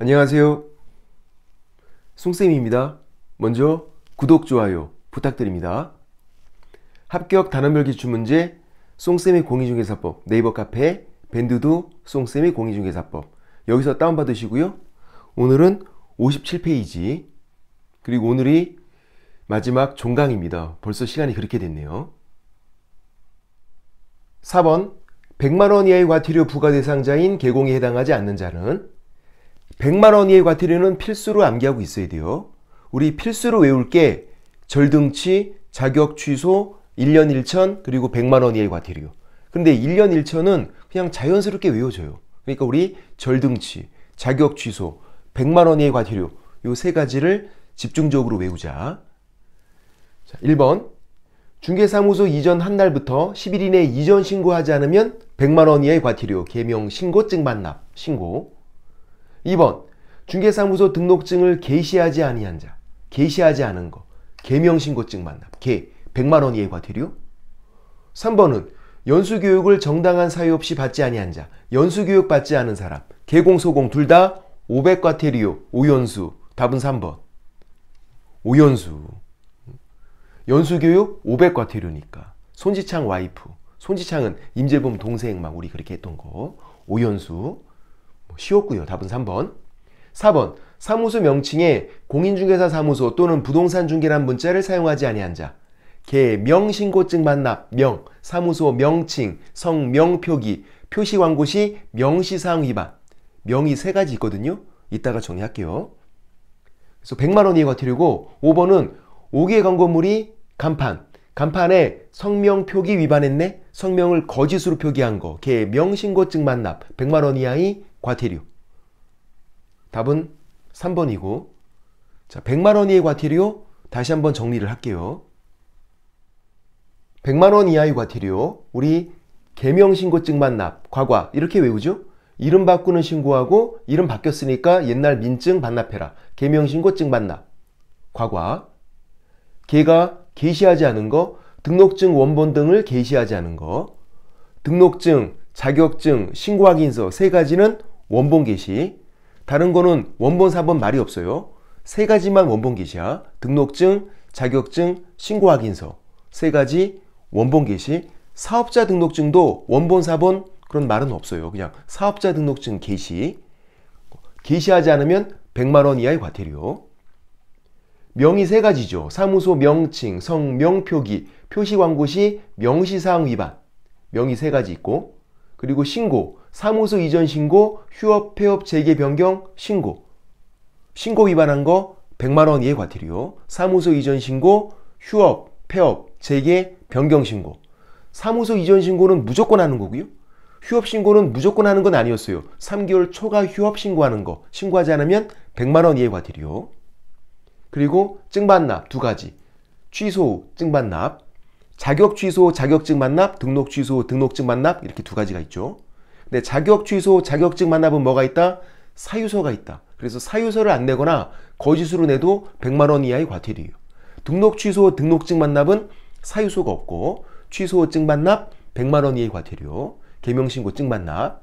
안녕하세요. 송쌤입니다. 먼저 구독, 좋아요 부탁드립니다. 합격 단원별 기출문제 송쌤의 공인중개사법 네이버 카페 밴드도 송쌤의 공인중개사법 여기서 다운받으시고요. 오늘은 57페이지 그리고 오늘이 마지막 종강입니다. 벌써 시간이 그렇게 됐네요. 4번 100만원 이하의 과태료 부과 대상자인 개공에 해당하지 않는 자는 100만원 이하의 과태료는 필수로 암기하고 있어야 돼요. 우리 필수로 외울 게 절등치, 자격 취소, 1년 1천 그리고 100만원 이하의 과태료. 근데 1년 1천은 그냥 자연스럽게 외워져요. 그러니까 우리 절등치, 자격 취소, 100만원 이하의 과태료 요 세 가지를 집중적으로 외우자. 자, 1번 중개사무소 이전 한 날부터 10일 이내 이전 신고하지 않으면 100만원 이하의 과태료, 개명 신고증 반납, 신고. 2번 중개사무소 등록증을 게시하지 아니한 자, 게시하지 않은 거, 개명 신고증 반납, 100만원 이하의 과태료. 3번은 연수교육을 정당한 사유 없이 받지 아니한 자, 연수교육 받지 않은 사람, 개공, 소공 둘 다 500과태료, 5연수. 답은 3번. 5연수. 연수교육 500과태료니까. 손지창 와이프. 손지창은 임재범 동생 막 우리 그렇게 했던 거. 5연수. 쉬웠고요. 답은 3번. 4번 사무소 명칭에 공인중개사 사무소 또는 부동산 중개란 문자를 사용하지 아니한 자. 개명 신고증 반납, 명, 사무소 명칭, 성명 표기, 표시 광고 시 명시사항 위반. 명이 세 가지 있거든요. 이따가 정리할게요. 그래서 100만원 이하의 과태료고 5번은 5개의 광고물이 간판, 간판에 성명 표기 위반했네. 성명을 거짓으로 표기한 거. 개명 신고증 반납, 100만원 이하의 과태료. 답은 3번이고 자 100만원 이하의 과태료 다시 한번 정리를 할게요. 100만원 이하의 과태료 우리 개명신고증 반납, 과과 이렇게 외우죠. 이름 바꾸는 신고하고 이름 바뀌었으니까 옛날 민증 반납해라. 개명신고증 반납, 과과. 개가 게시하지 않은 거, 등록증 원본 등을 게시하지 않은 거, 등록증, 자격증, 신고확인서 세 가지는 원본 게시. 다른 거는 원본, 사본 말이 없어요. 세 가지만 원본 게시야. 등록증, 자격증, 신고확인서 세 가지 원본 게시. 사업자 등록증도 원본, 사본 그런 말은 없어요. 그냥 사업자 등록증 게시. 게시하지 않으면 100만원 이하의 과태료. 명의 세 가지죠. 사무소 명칭, 성명 표기, 표시 광고 시 명시사항 위반. 명의 세 가지 있고 그리고 신고, 사무소 이전 신고, 휴업, 폐업, 재개, 변경, 신고. 신고 위반한 거 100만원 이하의 과태료. 사무소 이전 신고, 휴업, 폐업, 재개, 변경 신고. 사무소 이전 신고는 무조건 하는 거고요. 휴업 신고는 무조건 하는 건 아니었어요. 3개월 초과 휴업 신고하는 거. 신고하지 않으면 100만원 이하의 과태료. 그리고 증반납 두 가지. 취소, 증반납. 자격 취소, 자격증 반납, 등록 취소, 등록증 반납 이렇게 두 가지가 있죠. 근데 자격 취소, 자격증 반납은 뭐가 있다? 사유서가 있다. 그래서 사유서를 안 내거나 거짓으로 내도 100만원 이하의 과태료예요. 등록 취소, 등록증 반납은 사유서가 없고 취소, 증 반납 100만원 이하의 과태료. 개명신고, 증 반납.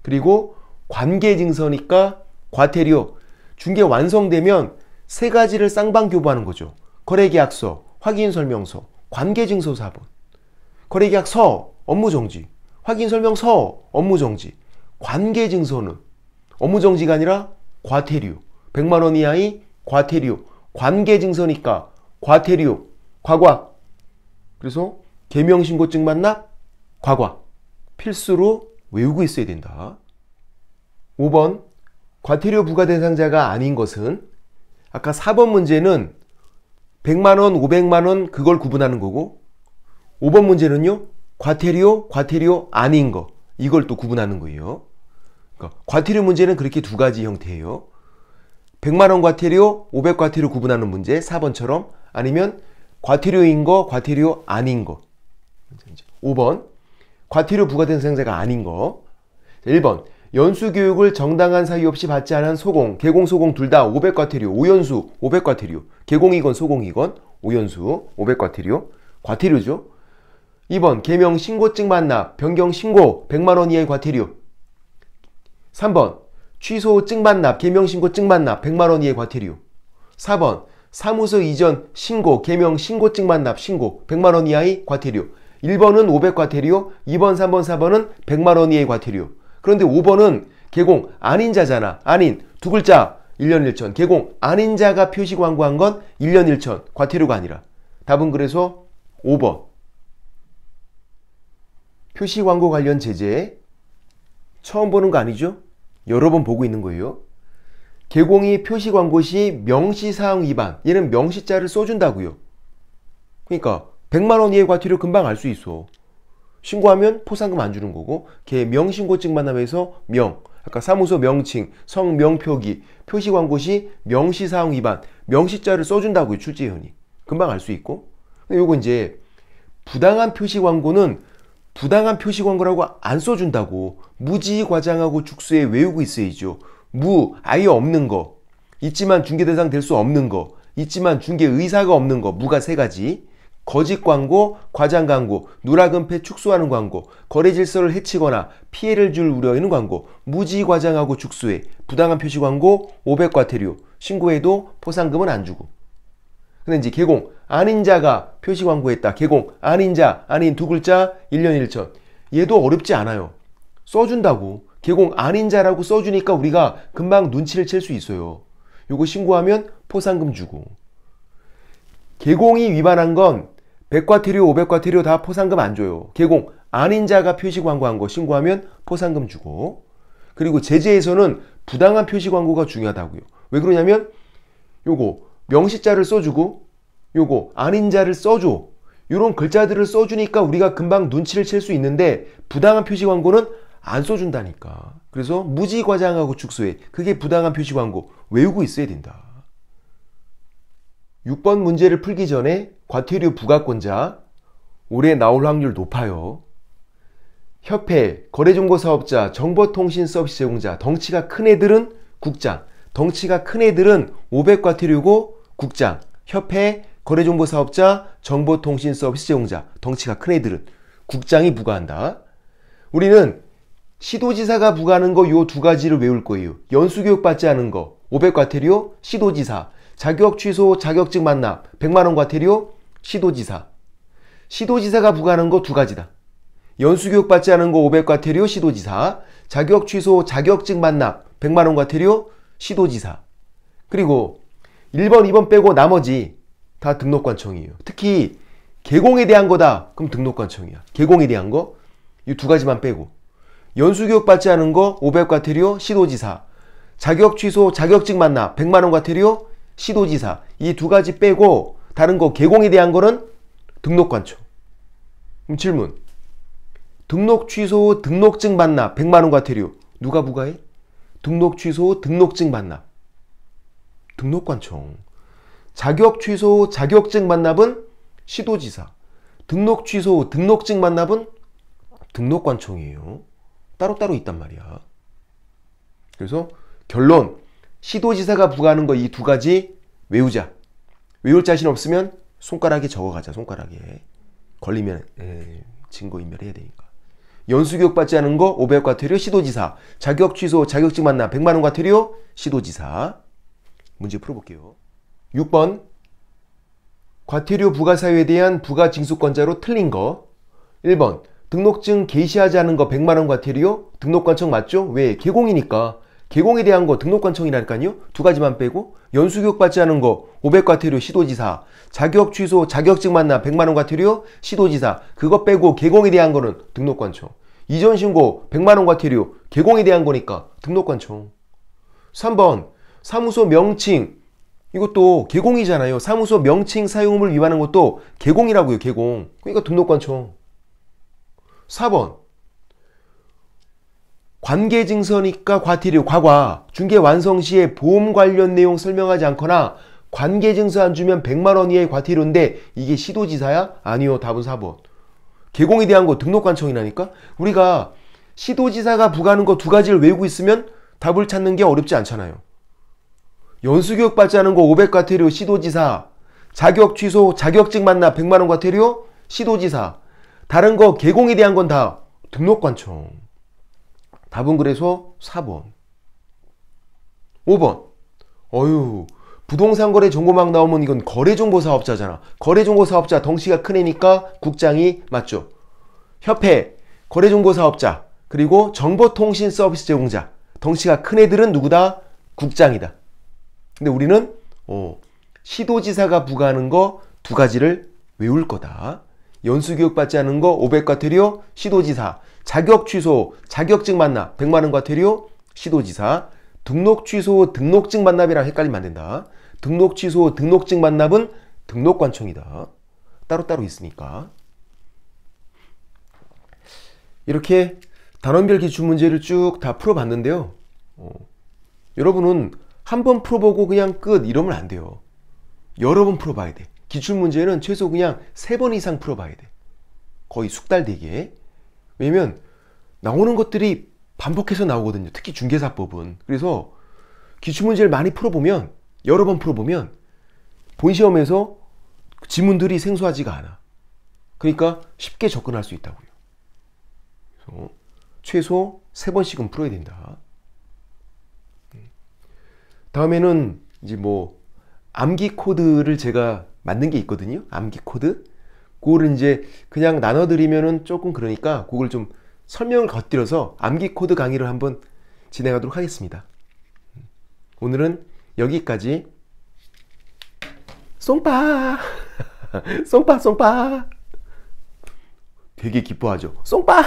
그리고 관계증서니까 과태료. 중개 완성되면 세 가지를 쌍방교부하는 거죠. 거래계약서, 확인설명서, 관계증서 4번. 거래계약서, 업무정지. 확인설명서, 업무정지. 관계증서는 업무정지가 아니라 과태료. 100만원 이하의 과태료. 관계증서니까 과태료. 과과. 그래서 개명신고증 반납, 과과. 필수로 외우고 있어야 된다. 5번 과태료 부과 대상자가 아닌 것은 아까 4번 문제는 100만원, 500만원 그걸 구분하는 거고 5번 문제는요. 과태료 아닌 거 이걸 또 구분하는 거예요. 그러니까 과태료 문제는 그렇게 두 가지 형태예요. 100만원 과태료, 500 과태료 구분하는 문제 4번처럼 아니면 과태료인 거, 과태료 아닌 거. 5번 과태료 부과 대상자가 아닌 거. 1번 연수교육을 정당한 사유 없이 받지 않은 소공, 개공, 소공 둘 다 500과태료, 5연수, 500과태료. 개공이건 소공이건 5연수, 500과태료. 과태료죠. 2번 개명 신고증 반납, 변경 신고 100만원 이하의 과태료. 3번 취소 증반납, 개명신고 증반납 100만원 이하의 과태료. 4번 사무소 이전 신고, 개명 신고 증반납 신고 100만원 이하의 과태료. 1번은 500 과태료, 2번, 3번, 4번은 100만원 이하의 과태료. 그런데 5번은 개공 아닌자잖아. 아닌 두 글자 1년 1천. 개공 아닌자가 표시 광고한 건 1년 1천. 과태료가 아니라. 답은 그래서 5번. 표시 광고 관련 제재 처음 보는 거 아니죠? 여러 번 보고 있는 거예요. 개공이 표시 광고 시 명시사항 위반. 얘는 명시자를 써준다고요. 그러니까 100만원 이하의 과태료 금방 알 수 있어. 신고하면 포상금 안 주는 거고, 개명신고증 만남에서 명, 아까 사무소 명칭, 성명 표기, 표시 광고 시 명시사항 위반, 명시자를 써준다고요. 출제위원이. 금방 알 수 있고. 근데 요거 이제 부당한 표시 광고는 부당한 표시 광고라고 안 써준다고. 무지히 과장하고 죽수에 외우고 있어야죠. 아예 없는 거, 있지만 중개 대상 될 수 없는 거, 있지만 중개 의사가 없는 거, 무가 3가지. 거짓 광고, 과장 광고, 누락은폐 축소하는 광고, 거래 질서를 해치거나 피해를 줄 우려 있는 광고, 무지히 과장하고 죽수해, 부당한 표시 광고, 500 과태료, 신고해도 포상금은 안 주고. 근데 이제 개공 아닌 자가 표시 광고했다. 개공 아닌 자, 아닌 두 글자 1년 1천. 얘도 어렵지 않아요. 써준다고. 개공 아닌 자라고 써주니까 우리가 금방 눈치를 챌 수 있어요. 요거 신고하면 포상금 주고. 개공이 위반한 건 100과태료, 500과태료 다 포상금 안 줘요. 개공 아닌 자가 표시 광고한 거 신고하면 포상금 주고. 그리고 제재에서는 부당한 표시 광고가 중요하다고요. 왜 그러냐면 요거 명시자를 써주고 요거 아닌 자를 써줘. 요런 글자들을 써주니까 우리가 금방 눈치를 챌 수 있는데 부당한 표시 광고는 안 써준다니까. 그래서 무지 과장하고 축소해. 그게 부당한 표시 광고. 외우고 있어야 된다. 6번 문제를 풀기 전에 과태료 부과권자 올해 나올 확률 높아요. 협회, 거래정보사업자, 정보통신서비스 제공자, 덩치가 큰 애들은 국장, 덩치가 큰 애들은 500 과태료고 국장, 협회, 거래정보사업자, 정보통신서비스 제공자, 덩치가 큰 애들은 국장이 부과한다. 우리는 시도지사가 부과하는 거 요 2가지를 외울 거예요. 연수교육 받지 않은 거 500 과태료, 시도지사, 자격 취소, 자격증 반납 100만원 과태료, 시도지사. 시도지사가 부과하는 거 2가지다. 연수교육 받지 않은 거 500 과태료, 시도지사. 자격 취소, 자격증 반납 100만원 과태료, 시도지사. 그리고 1번, 2번 빼고 나머지 다 등록관청이에요. 특히 개공에 대한 거다. 그럼 등록관청이야. 개공에 대한 거 이 2가지만 빼고. 연수교육 받지 않은 거 500 과태료, 시도지사. 자격 취소, 자격증 반납 100만원 과태료, 시도지사. 이 2가지 빼고 다른 거 개공에 대한 거는 등록관청. 그럼 질문. 등록 취소, 등록증 반납 100만원 과태료 누가 부과해? 등록 취소, 등록증 반납 등록관청. 자격 취소, 자격증 반납은 시도지사. 등록 취소, 등록증 반납은 등록관청이에요. 따로따로 있단 말이야. 그래서 결론, 시도지사가 부과하는 거 이 2가지 외우자. 외울 자신 없으면 손가락에 적어가자. 손가락에 걸리면 증거인멸해야 되니까. 연수교육 받지 않은 거 500 과태료, 시도지사. 자격 취소, 자격증 반납 100만원 과태료, 시도지사. 문제 풀어볼게요. 6번 과태료 부과 사유에 대한 부과 징수권자로 틀린 거. 1번 등록증 게시하지 않은 거 100만원 과태료, 등록관청 맞죠? 왜? 개공이니까. 개공에 대한 거 등록관청이라니까요. 2가지만 빼고. 연수교육 받지 않은 거 500 과태료, 시도지사. 자격 취소, 자격증 반납 100만원 과태료, 시도지사. 그거 빼고 개공에 대한 거는 등록관청. 이전 신고 100만원 과태료, 개공에 대한 거니까 등록관청. 3번 사무소 명칭, 이것도 개공이잖아요. 사무소 명칭 사용 의무를 위반한 것도 개공이라고요. 개공. 그러니까 등록관청. 4번 관계증서니까 과태료, 과과. 중개 완성 시에 보험 관련 내용 설명하지 않거나 관계증서 안 주면 100만원 이하의 과태료인데 이게 시도지사야? 아니요. 답은 4번. 개공에 대한 거 등록관청이라니까? 우리가 시도지사가 부과하는 거 2가지를 외우고 있으면 답을 찾는 게 어렵지 않잖아요. 연수교육 받지 않은 거 500 과태료, 시도지사. 자격 취소, 자격증 반납 100만원 과태료, 시도지사. 다른 거 개공에 대한 건 다 등록관청. 답은 그래서 4번. 5번. 어휴, 부동산 거래 정보망 나오면 이건 거래정보사업자잖아. 거래정보사업자 덩치가 큰 애니까 국장이 맞죠. 협회, 거래정보사업자, 그리고 정보통신 서비스 제공자. 덩치가 큰 애들은 누구다? 국장이다. 근데 우리는 시도지사가 부과하는 거 두 가지를 외울 거다. 연수교육 받지 않은 거 500과태료 시도지사, 자격 취소, 자격증 반납 100만원 과태료 시도지사, 등록 취소, 등록증 반납이랑 헷갈리면 안 된다. 등록 취소, 등록증 반납은 등록관청이다. 따로따로 있으니까. 이렇게 단원별 기출문제를 쭉 다 풀어봤는데요. 여러분은 한 번 풀어보고 그냥 끝 이러면 안 돼요. 여러 번 풀어봐야 돼. 기출문제는 최소 그냥 3번 이상 풀어봐야 돼. 거의 숙달되게. 왜냐면 나오는 것들이 반복해서 나오거든요. 특히 중개사법은. 그래서 기출문제를 많이 풀어보면, 여러 번 풀어보면 본시험에서 지문들이 생소하지가 않아. 그러니까 쉽게 접근할 수 있다고요. 그래서 최소 3번씩은 풀어야 된다. 다음에는 이제 뭐 암기 코드를 제가 만든 게 있거든요. 암기 코드. 그거를 이제 그냥 나눠드리면은 조금 그러니까 그걸 좀 설명을 곁들여서 암기 코드 강의를 한번 진행하도록 하겠습니다. 오늘은 여기까지. 쏭빠 쏭빠 쏭빠 되게 기뻐하죠. 쏭빠